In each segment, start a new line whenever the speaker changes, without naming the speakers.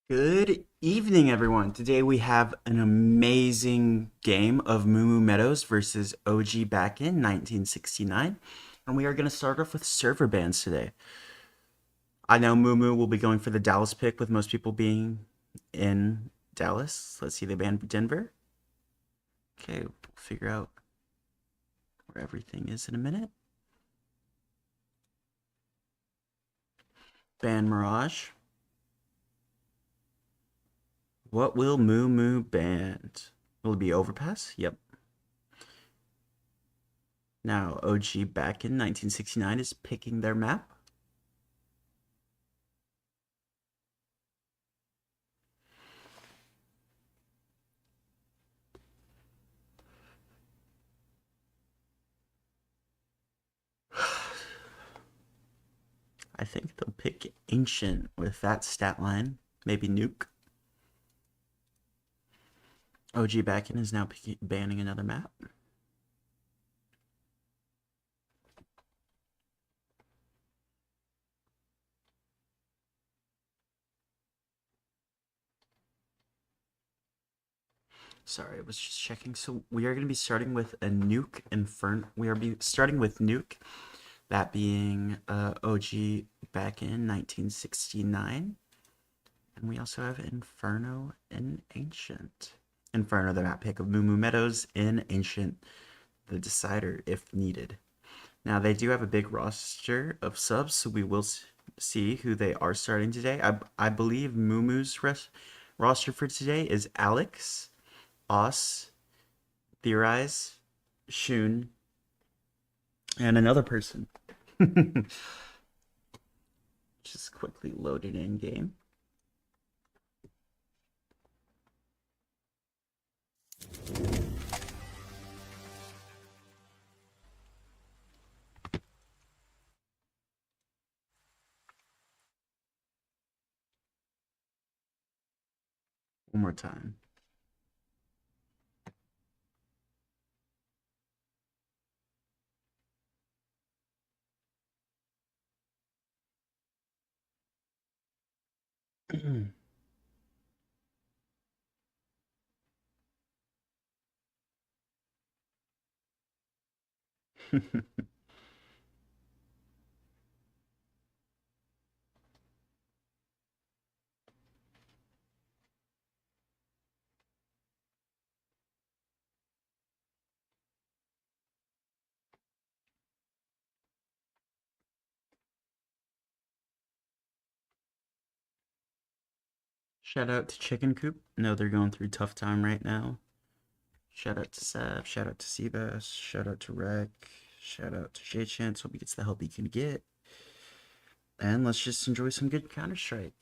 Good evening, everyone. Today we have an amazing game of MooMoo Meadows versus OG back in 1969. And we are going to start off with server bans today. I know MooMoo will be going for the Dallas pick, with most people being in Dallas. Let's see, they banned Denver. Okay, we'll figure out where everything is in a minute. Ban Mirage. What will MooMoo ban? Will it be Overpass? Yep. Now, OG back in 1969 is picking their map. I think they'll pick Ancient with that stat line. Maybe Nuke. OG Backin is now banning another map. Sorry, I was just checking. So we are going to be starting with a Nuke Inferno. We are starting with Nuke, that being OG back in 1969. And we also have Inferno and Ancient. Inferno, the map pick of MooMoo Meadows, in Ancient, the decider if needed. Now, they do have a big roster of subs, so we will see who they are starting today. I believe MooMoo's roster for today is Alex, Os, Theorize, Shun, and another person. Just quickly loaded in game. One more time. Shout out to Chicken Coop. No, they're going through a tough time right now. Shout out to Seth. Shout out to Seabass. Shout out to Rec. Shout out to J Chance. Hope he gets the help he can get. And let's just enjoy some good Counter Strike.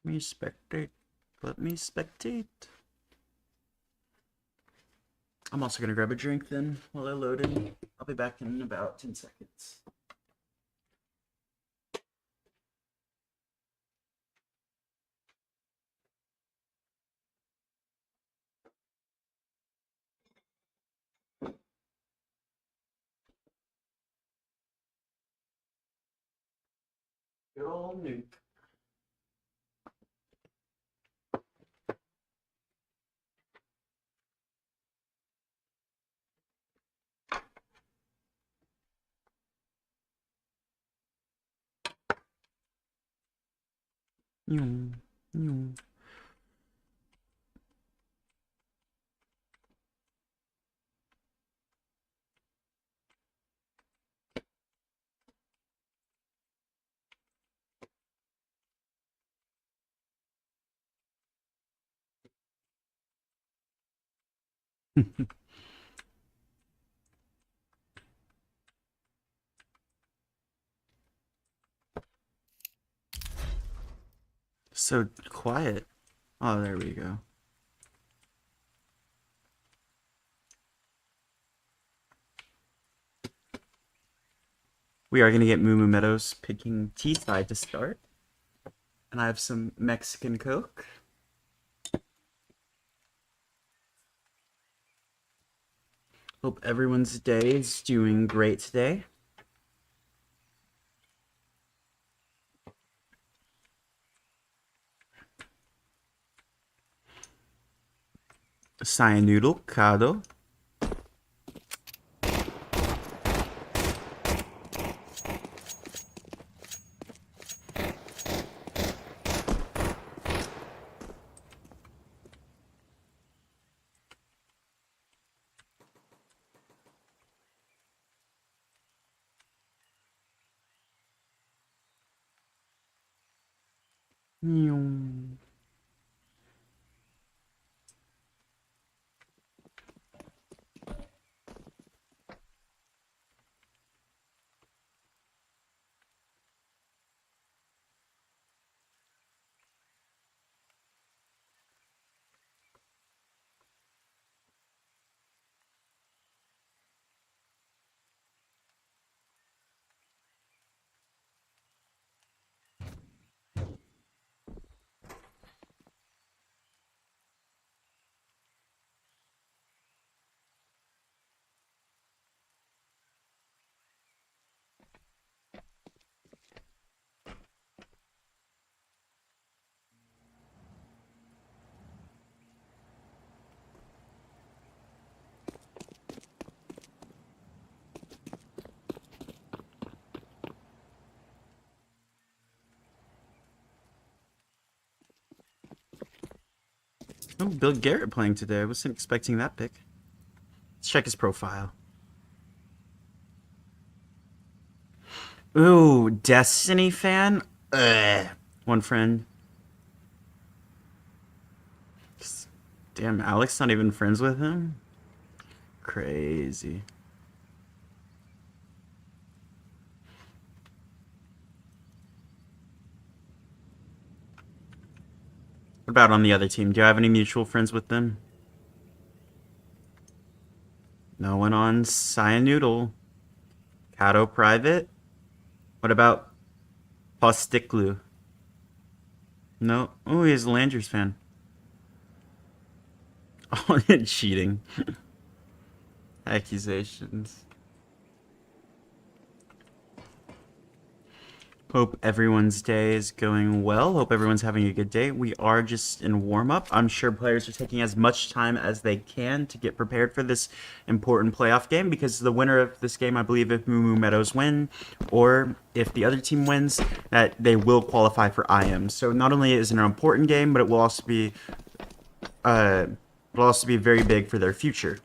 Let me spectate. Let me spectate. I'm also gonna grab a drink then while I load in. I'll be back in about 10 seconds. Good old Nuke. Nyum, nyum. So quiet. Oh, there we go. We are going to get MooMoo Meadows picking T-side to start. And I have some Mexican Coke. Hope everyone's day is doing great today. Cyanidal Cado. Oh, Bill Garrett playing today. I wasn't expecting that pick. Let's check his profile. Ooh, Destiny fan? Ugh. One friend. Damn, Alex not even friends with him? Crazy. What about on the other team? Do you have any mutual friends with them? No one on Cyanoodle. Cato Private? What about Posticlu? No. Oh, he's a Landers fan. Oh, cheating. Accusations. Hope everyone's day is going well. Hope everyone's having a good day. We are just in warm-up. I'm sure players are taking as much time as they can to get prepared for this important playoff game, because the winner of this game, I believe, if MooMoo Meadows win, or if the other team wins, that they will qualify for IM. So not only is it an important game, but it will also be very big for their future.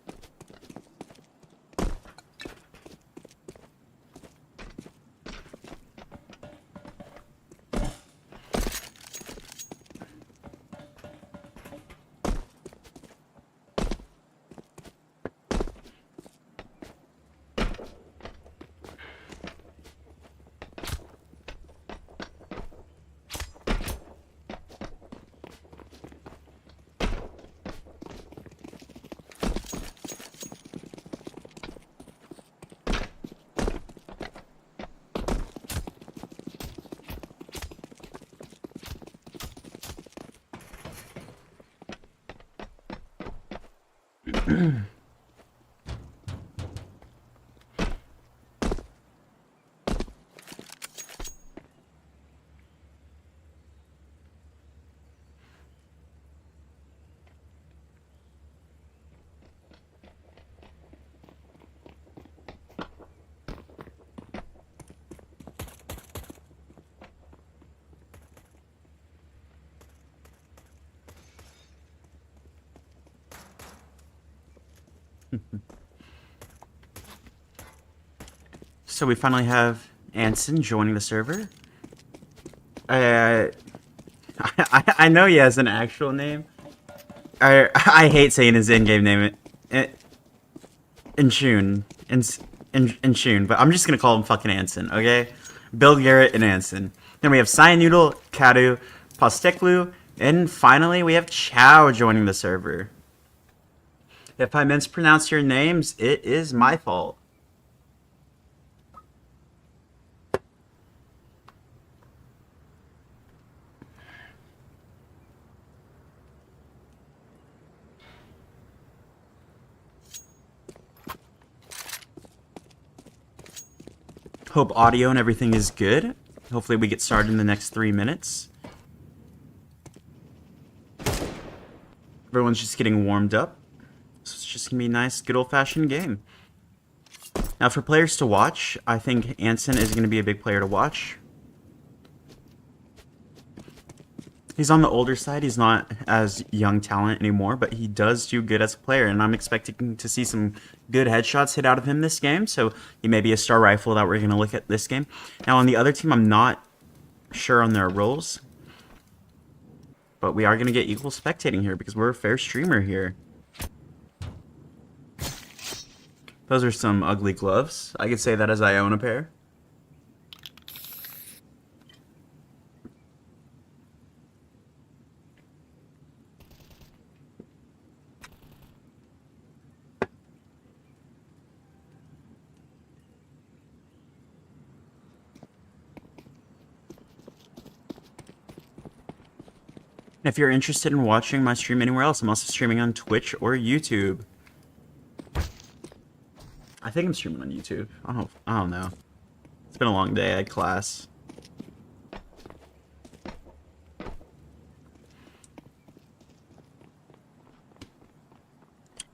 So we finally have Anson joining the server. I know he has an actual name. I hate saying his in-game name. Inchune. Inchune. But I'm just gonna call him fucking Anson, okay? Bill Garrett and Anson. Then we have Cyanoodle, Kadu, Posteklu, and finally we have Chow joining the server. If I mispronounce your names, it is my fault. Hope audio and everything is good. Hopefully we get started in the next 3 minutes. Everyone's just getting warmed up. So it's just going to be a nice, good old-fashioned game. Now for players to watch, I think Anson is going to be a big player to watch. He's on the older side. He's not as young talent anymore, but he does do good as a player, and I'm expecting to see some good headshots hit out of him this game, so he may be a star rifle that we're going to look at this game. Now, on the other team, I'm not sure on their roles, but we are going to get equal spectating here because we're a fair streamer here. Those are some ugly gloves. I could say that as I own a pair. If you're interested in watching my stream anywhere else, I'm also streaming on Twitch or YouTube. I think I'm streaming on YouTube. I don't know. It's been a long day. I had class.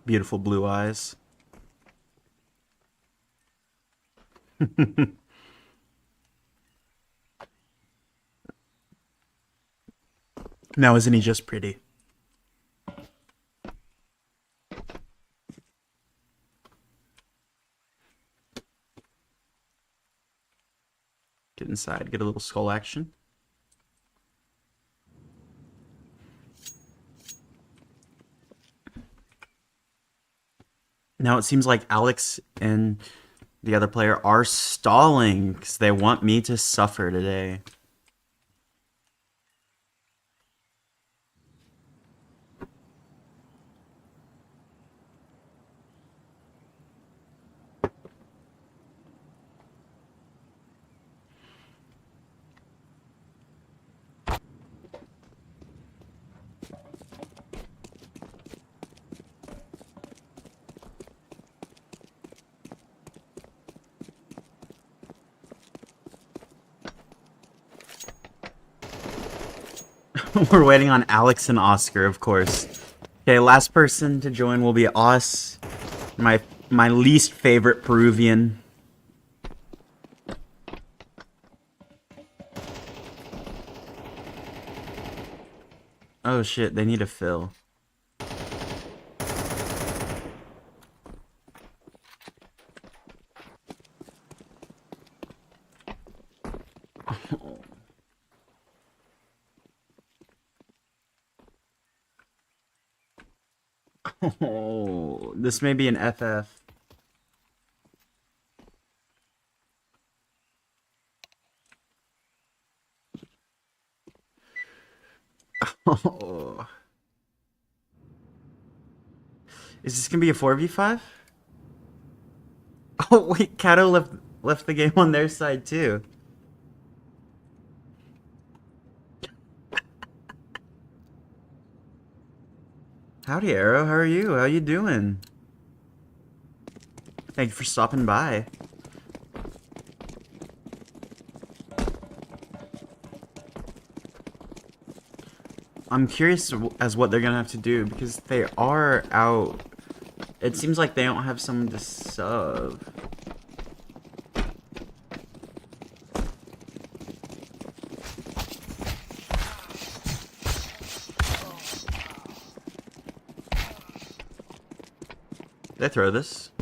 Beautiful blue eyes. Now, isn't he just pretty? Get inside, get a little skull action. Now it seems like Alex and the other player are stalling because they want me to suffer today. We're waiting on Alex and Oscar, of course. Okay, last person to join will be Os, my least favorite Peruvian. Oh shit, they need a fill. Oh, this may be an FF. Oh. Is this gonna be a 4v5? Oh wait, Kato left the game on their side too. Howdy, Arrow. How are you? How you doing? Thank you for stopping by. I'm curious as what they're gonna have to do because they are out. It seems like they don't have someone to sub. Did I throw this?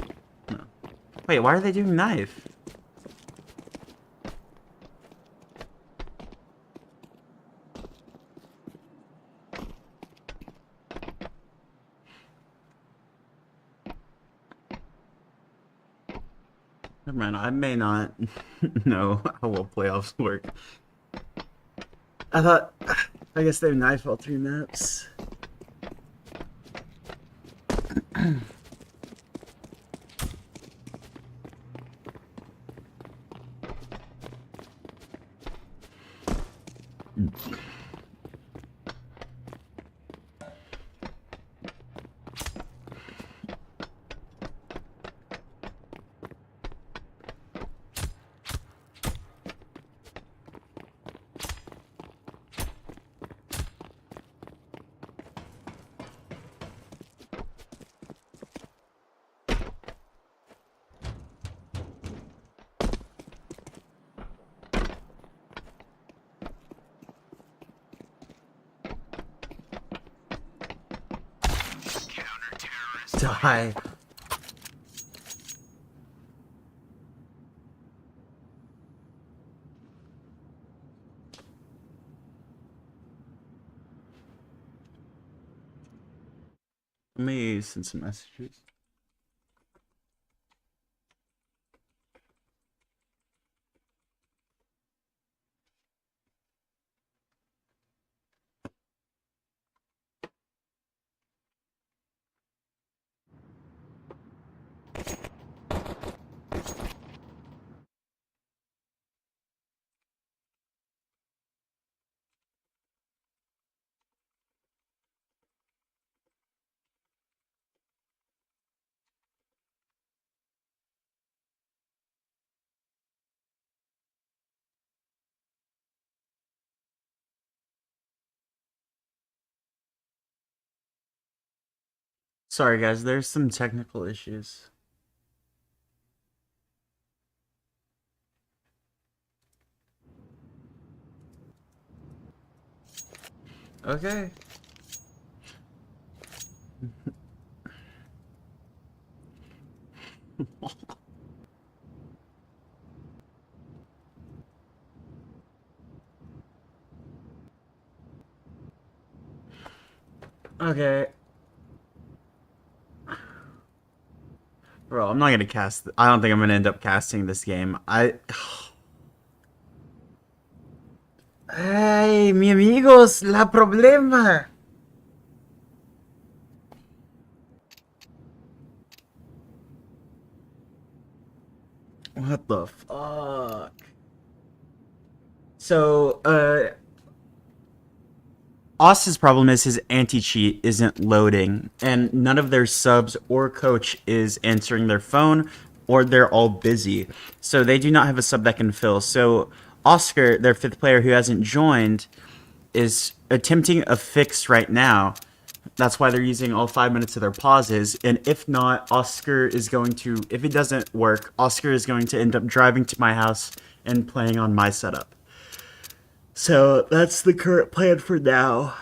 No. Wait, why are they doing knife? Never mind, I may not know how well playoffs work. I guess they knife all 3 maps. Die. Let me send some messages. Sorry, guys, there's some technical issues. Okay. Okay. Bro, I'm not gonna cast. I don't think I'm gonna end up casting this game. Hey, mi amigos, la problema. What the fuck? So, Austin's problem is his anti-cheat isn't loading, and none of their subs or coach is answering their phone, or they're all busy. So they do not have a sub that can fill. So Oscar, their fifth player who hasn't joined, is attempting a fix right now. That's why they're using all 5 minutes of their pauses. And if not, Oscar is going to, if it doesn't work, Oscar is going to end up driving to my house and playing on my setup. So that's the current plan for now.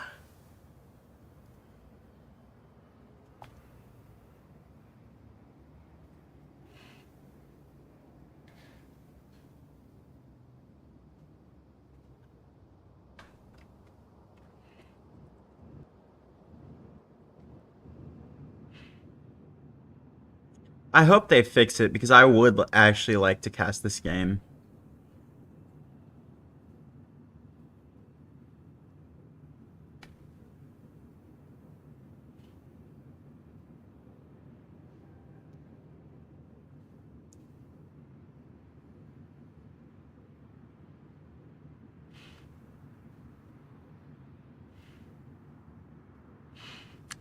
I hope they fix it because I would actually like to cast this game.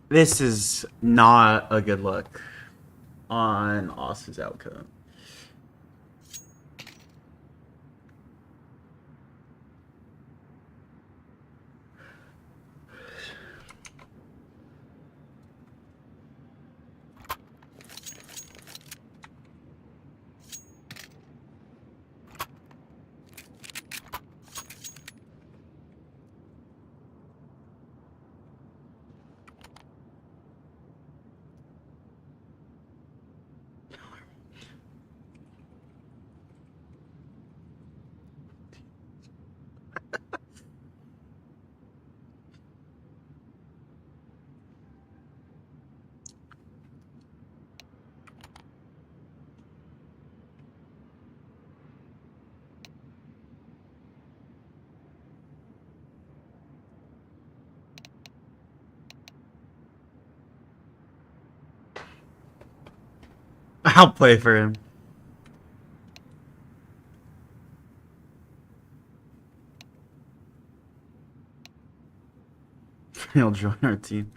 This is not a good look on Austin's outcome. I'll play for him. He'll join our team.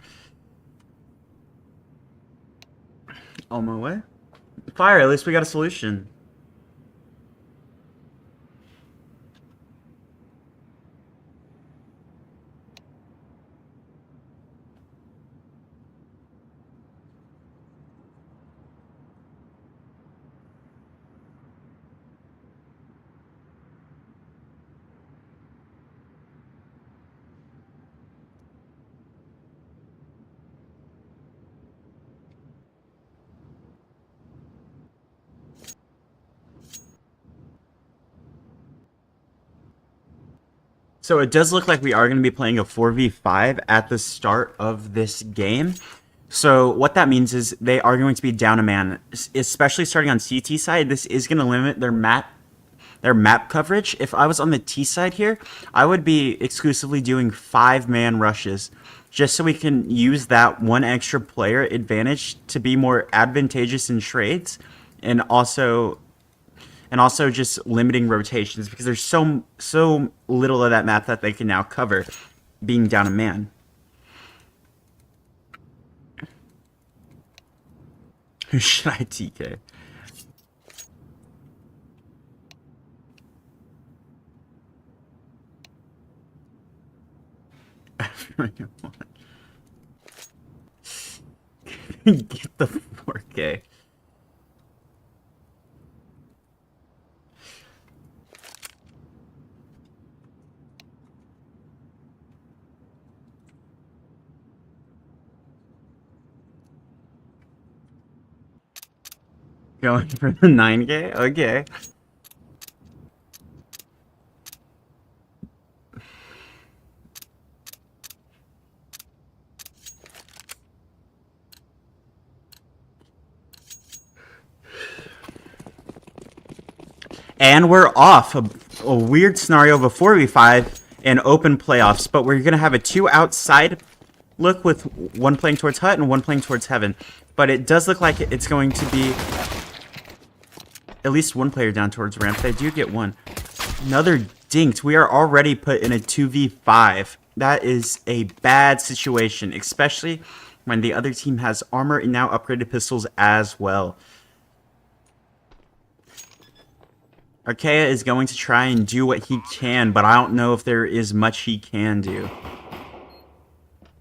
On my way. Fire, at least we got a solution. So it does look like we are going to be playing a 4v5 at the start of this game. So what that means is they are going to be down a man, especially starting on CT side. This is going to limit their map coverage. If I was on the T side here, I would be exclusively doing 5-man rushes, just so we can use that one extra player advantage to be more advantageous in trades, and also just limiting rotations, because there's so little of that map that they can now cover being down a man. Who should I TK? Everyone. Get the 4K. Going for the 9K? Okay. And we're off. A weird scenario of a 4v5 and open playoffs, but we're going to have a 2 outside look with one playing towards hut and one playing towards heaven. But it does look like it's going to be at least one player down towards ramp. They do get one. Another dinked. We are already put in a 2v5. That is a bad situation, especially when the other team has armor and now upgraded pistols as well. Archaea is going to try and do what he can, but I don't know if there is much he can do.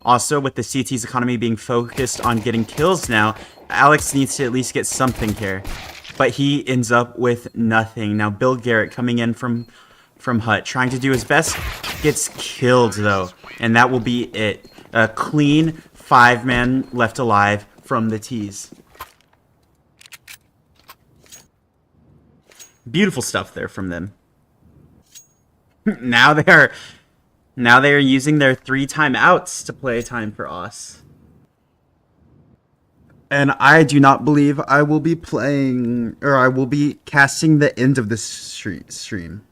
Also, with the CT's economy being focused on getting kills now, Alex needs to at least get something here. But he ends up with nothing. Now, Bill Garrett coming in from hut, trying to do his best, gets killed though. And that will be it. A clean 5-man left alive from the T's. Beautiful stuff there from them. Now they are using their 3 timeouts to play time for us. And I do not believe I will be playing, or I will be casting the end of this stream.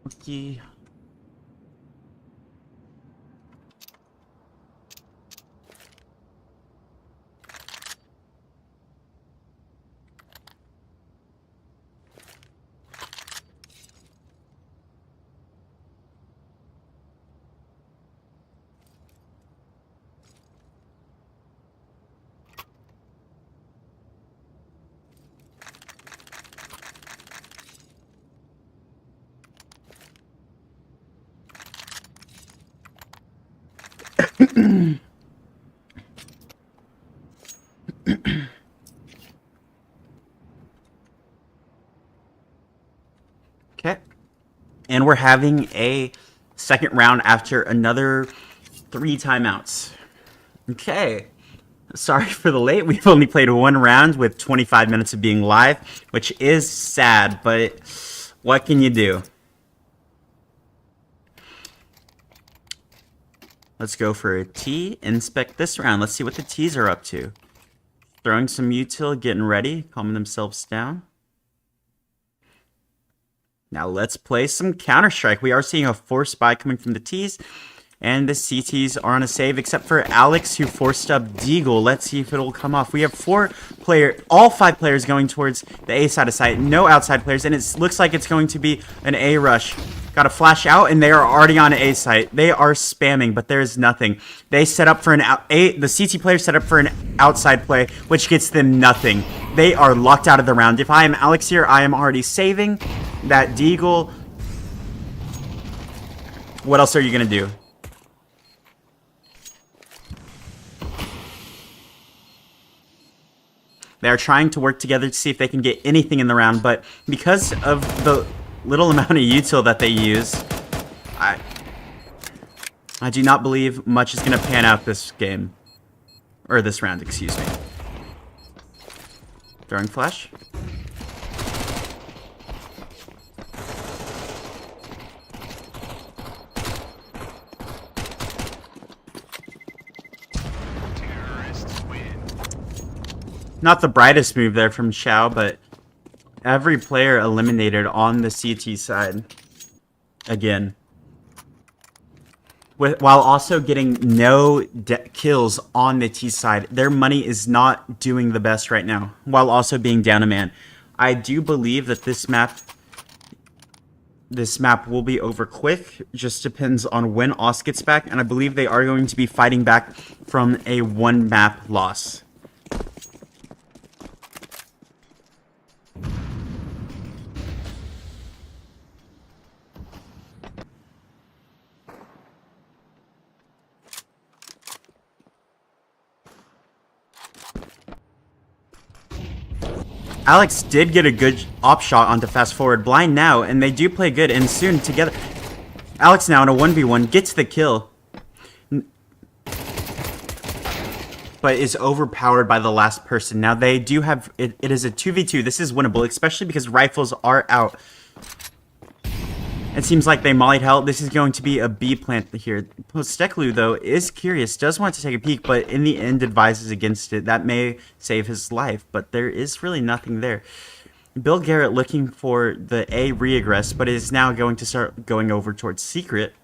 Okay. Okay. And we're having a second round after another 3 timeouts. Okay. Sorry for the late. We've only played 1 round with 25 minutes of being live, which is sad, but what can you do? Let's go for a T. Inspect this round. Let's see what the T's are up to. Throwing some util, getting ready, calming themselves down. Now let's play some Counter-Strike. We are seeing a force buy coming from the T's, and the CTs are on a save, except for Alex, who forced up Deagle. Let's see if it'll come off. We have all 5 players going towards the A side of site. No outside players, and it looks like it's going to be an A rush Got to flash out, and they are already on A site. They are spamming, but there is nothing. They set up for the CT player set up for an outside play, which gets them nothing. They are locked out of the round. If I am Alex here, I am already saving that deagle. What else are you going to do? They're trying to work together to see if they can get anything in the round, but because of the little amount of util that they use, I do not believe much is going to pan out this game. Or this round, excuse me. Throwing flash. Not the brightest move there from Xiao, but every player eliminated on the CT side. Again. While also getting no kills on the T side. Their money is not doing the best right now, while also being down a man. I do believe that this map will be over quick. Just depends on when Os gets back, and I believe they are going to be fighting back from a one map loss. Alex did get a good op shot onto fast forward. Blind now, and they do play good, and soon together. Alex now in a 1v1 gets the kill, but is overpowered by the last person. Now they do have it is a 2v2. This is winnable, especially because rifles are out. It seems like they mollied hell. This is going to be a B plant here. Posteklu, though, is curious, does want to take a peek, but in the end advises against it. That may save his life, but there is really nothing there. Bill Garrett looking for the A regress, but is now going to start going over towards Secret.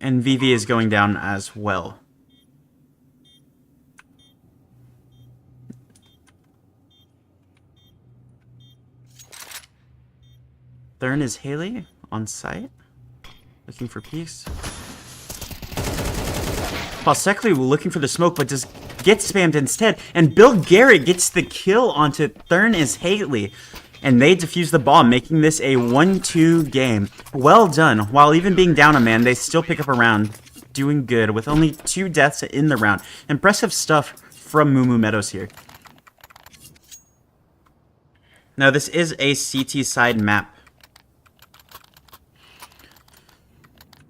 And VV is going down as well. Thurn is Haley on site, looking for peace. Falsekli looking for the smoke, but just gets spammed instead. And Bill Garrett gets the kill onto Thurn is Haley. And they defuse the bomb, making this a 1-2 game. Well done. While even being down a man, they still pick up a round. Doing good with only 2 deaths in the round. Impressive stuff from MooMoo Meadows here. Now this is a CT side map.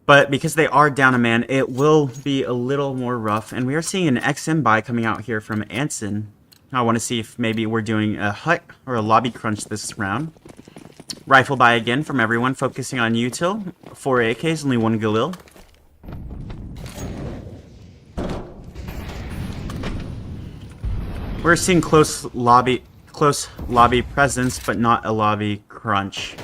But because they are down a man, it will be a little more rough. And we are seeing an XM buy coming out here from Anson. I want to see if maybe we're doing a hut or a lobby crunch this round. Rifle buy again from everyone, focusing on util. 4 AKs, only 1 Galil. We're seeing close lobby presence, but not a lobby crunch.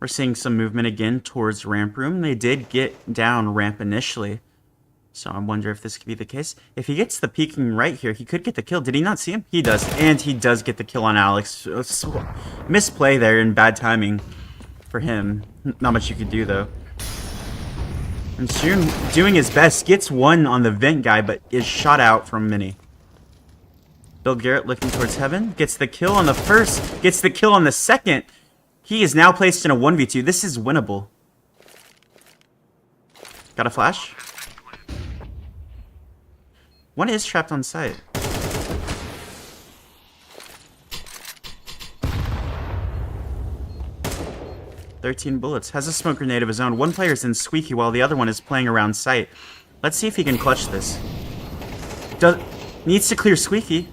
We're seeing some movement again towards ramp room. They did get down ramp initially. So I wonder if this could be the case. If he gets the peeking right here, he could get the kill. Did he not see him? He does. And he does get the kill on Alex. Misplay there and bad timing for him. Not much you could do, though. And Shun doing his best. Gets one on the vent guy, but is shot out from Mini. Bill Garrett looking towards heaven. Gets the kill on the first. Gets the kill on the second. He is now placed in a 1v2. This is winnable. Got a flash? One is trapped on site. $13 bullets. Has a smoke grenade of his own. One player is in Squeaky while the other one is playing around site. Let's see if he can clutch this. Needs to clear Squeaky.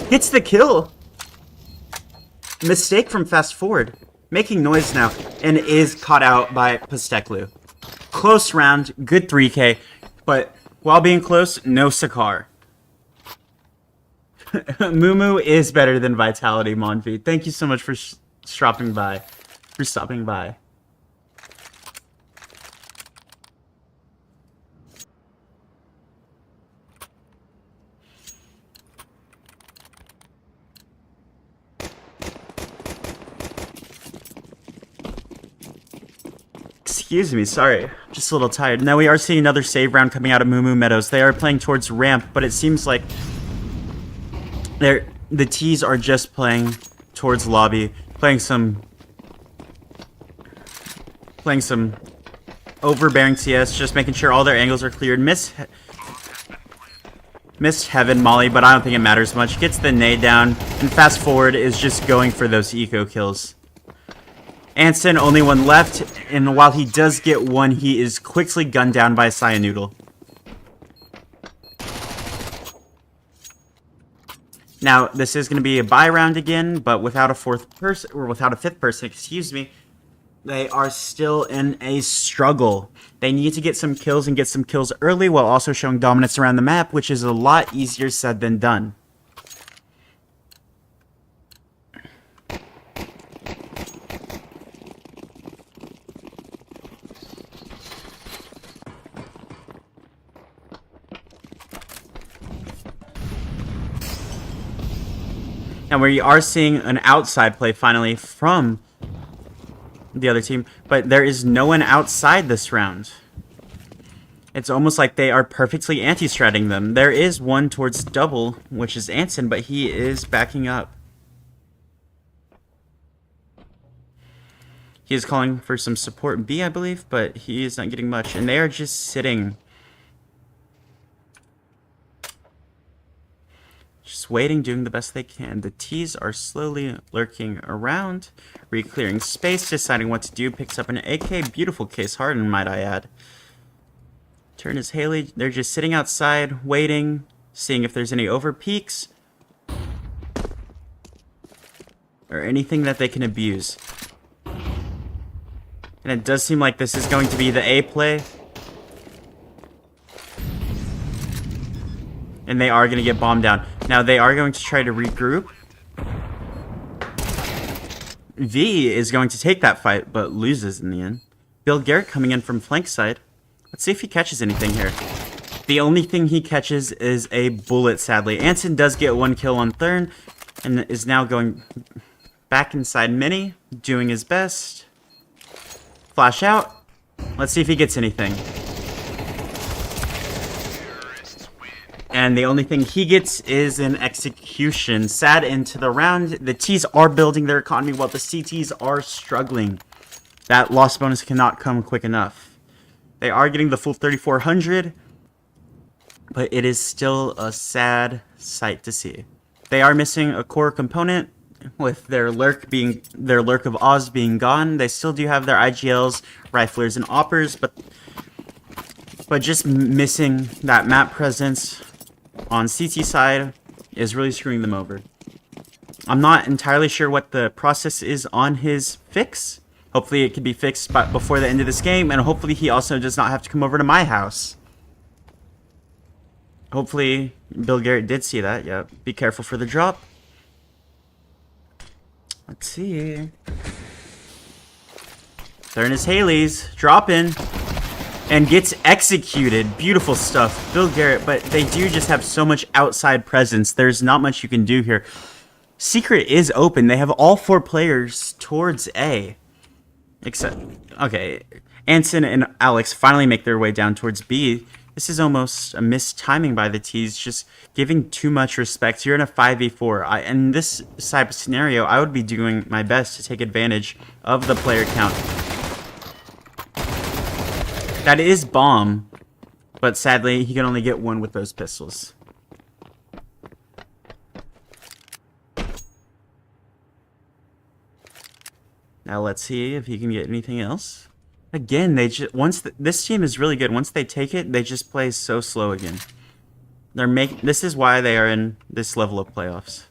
Gets the kill. Mistake from fast forward. Making noise now. And is caught out by Posteklu. Close round. Good 3k. But while being close, no Sakar. MooMoo is better than Vitality, Monvi. Thank you so much for stopping by. Excuse me, sorry. Just a little tired. Now we are seeing another save round coming out of MooMoo Meadows. They are playing towards ramp, but it seems like the T's are just playing towards lobby, playing some overbearing CS, just making sure all their angles are cleared. Missed Heaven Molly, but I don't think it matters much. Gets the nade down, and fast forward is just going for those eco kills. Anson, only one left, and while he does get one, he is quickly gunned down by a Cyanoodle. Now, this is going to be a buy round again, but without a fifth person, excuse me. They are still in a struggle. They need to get some kills and get some kills early while also showing dominance around the map, which is a lot easier said than done. And we are seeing an outside play finally from the other team, but there is no one outside this round. It's almost like they are perfectly anti-stratting them. There is one towards double, which is Anson, but he is backing up. He is calling for some support B, I believe, but he is not getting much, and they are just sitting. Just waiting, doing the best they can. The T's are slowly lurking around, re-clearing space, deciding what to do. Picks up an AK. Beautiful case hardened, might I add. Turn is Haley. They're just sitting outside, waiting, seeing if there's any over peaks or anything that they can abuse. And it does seem like this is going to be the A play. And they are going to get bombed down. Now, they are going to try to regroup. V is going to take that fight, but loses in the end. Bill Garrett coming in from flank side. Let's see if he catches anything here. The only thing he catches is a bullet, sadly. Anson does get one kill on Thurn, and is now going back inside Mini, doing his best. Flash out. Let's see if he gets anything. And the only thing he gets is an execution. Sad end to the round. The T's are building their economy while the CTs are struggling. That loss bonus cannot come quick enough. They are getting the full 3,400, but it is still a sad sight to see. They are missing a core component with their lurk of Oz being gone. They still do have their IGLs, riflers, and oppers, but just missing that map presence on CT side is really screwing them over. I'm not entirely sure what the process is on his fix. Hopefully it can be fixed before the end of this game, and hopefully he also does not have to come over to my house. Hopefully Bill Garrett did see that. Yeah, be careful for the drop. Let's see. There is Haley's dropping. And gets executed. Beautiful stuff. Bill Garrett, but they do just have so much outside presence. There's not much you can do here. Secret is open. They have all 4 players towards A. Except, okay, Anson and Alex finally make their way down towards B. This is almost a missed timing by the T's, just giving too much respect. You're in a 5v4. In this type of scenario, I would be doing my best to take advantage of the player count. That is bomb, but sadly, he can only get one with those pistols. Now let's see if he can get anything else. Again, they just this team is really good. Once they take it, they just play so slow again. This is why they are in this level of playoffs.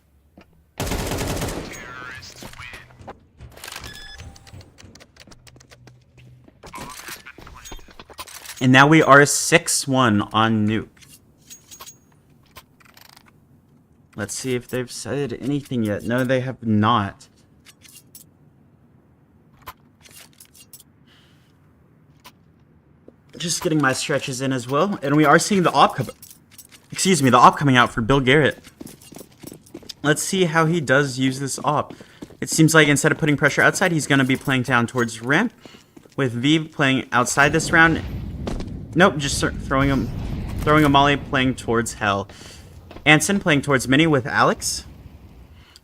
And now we are 6-1 on Nuke. Let's see if they've said anything yet. No, they have not. Just getting my stretches in as well. And we are seeing the op coming out for Bill Garrett. Let's see how he does use this op. It seems like instead of putting pressure outside, he's going to be playing down towards ramp. with V playing outside this round. Nope, just throwing a molly, playing towards Hell. Anson playing towards Mini with Alex.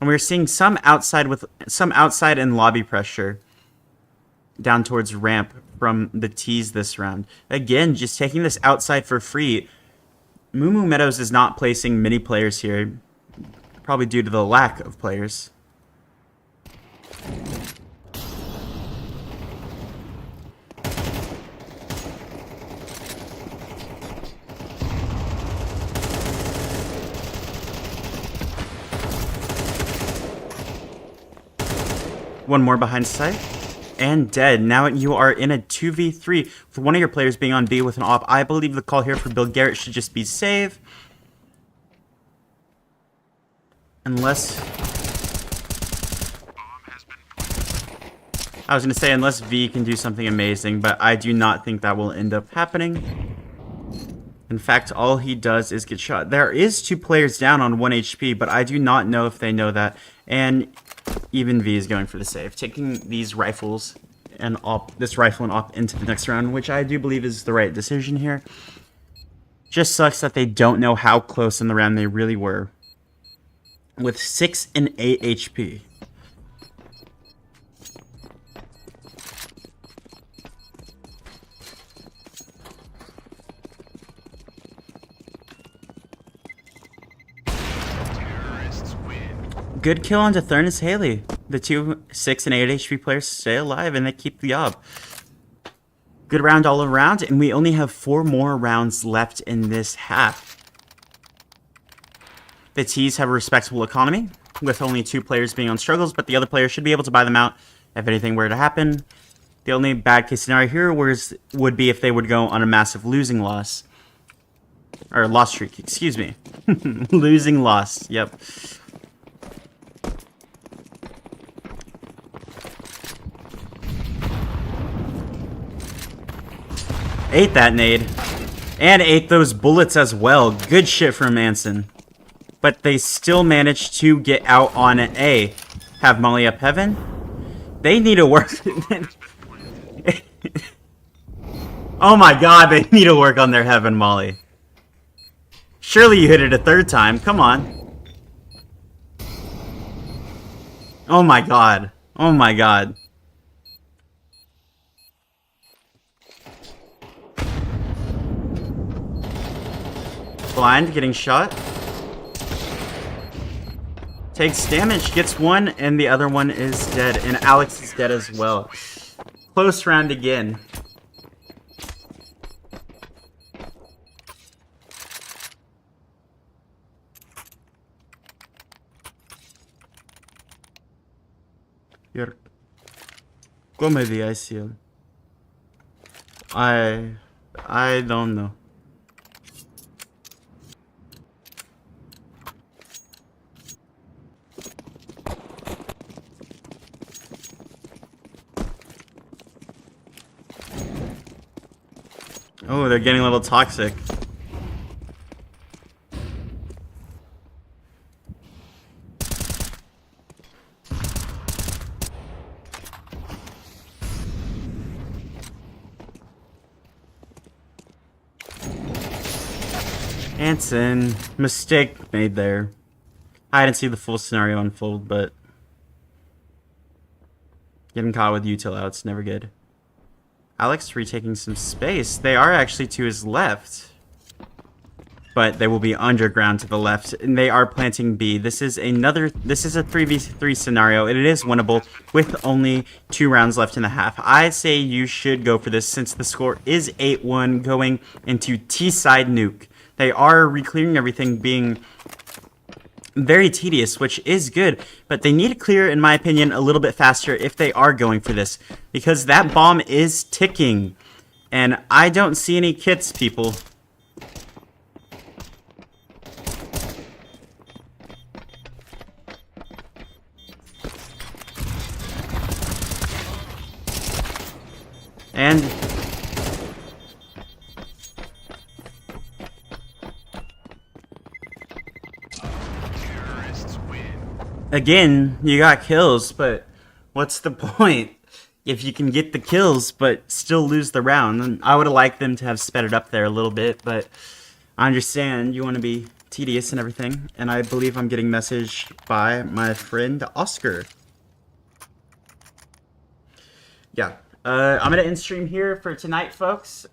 And we're seeing some outside and lobby pressure down towards ramp from the T's this round. Again, just taking this outside for free. MooMoo Meadows is not placing many players here, probably due to the lack of players. One more behind sight. And dead. Now you are in a 2v3 for one of your players being on B with an op. I believe the call here for Bill Garrett should just be save. Unless... I was going to say unless V can do something amazing, but I do not think that will end up happening. In fact, all he does is get shot. There is 2 players down on 1 HP, but I do not know if they know that. And even V is going for the save, taking these rifles and this rifle and op into the next round, which I do believe is the right decision here. Just sucks that they don't know how close in the round they really were. With 6 and 8 HP. Good kill onto Thurnis Haley. The 2 6 and 8 HP players stay alive and they keep the job. Good round all around, and we only have 4 more rounds left in this half. The T's have a respectable economy, with only 2 players being on struggles, but the other players should be able to buy them out if anything were to happen. The only bad case scenario here would be if they would go on a massive losing loss. Or loss streak, excuse me. Losing loss, yep. Ate that nade. And ate those bullets as well. Good shit from Manson. But they still managed to get out on an A. Have Molly up heaven. They need to work. Oh my god, they need to work on their heaven Molly. Surely you hit it a 3rd time. Come on. Oh my god. Oh my god. Blind, getting shot. Takes damage, gets one, and the other one is dead. And Alex is dead as well. Close round again. You're... Comedy, ESEA. I don't know. Oh, they're getting a little toxic. Anson, mistake made there. I didn't see the full scenario unfold, but getting caught with util out's never good. Alex retaking some space. They are actually to his left, but they will be underground to the left, and they are planting B. This is a 3v3 scenario, and it is winnable with only 2 rounds left in the half. I say you should go for this since the score is 8-1 going into T-side nuke. They are re-clearing everything, being very tedious, which is good, but they need to clear, in my opinion, a little bit faster if they are going for this, because that bomb is ticking, and I don't see any kits, people. And again, you got kills, but what's the point? if you can get the kills but still lose the round. Then I would have liked them to have sped it up there a little bit, but I understand you want to be tedious and everything. And I believe I'm getting messaged by my friend Oscar. Yeah. I'm gonna end stream here for tonight, folks.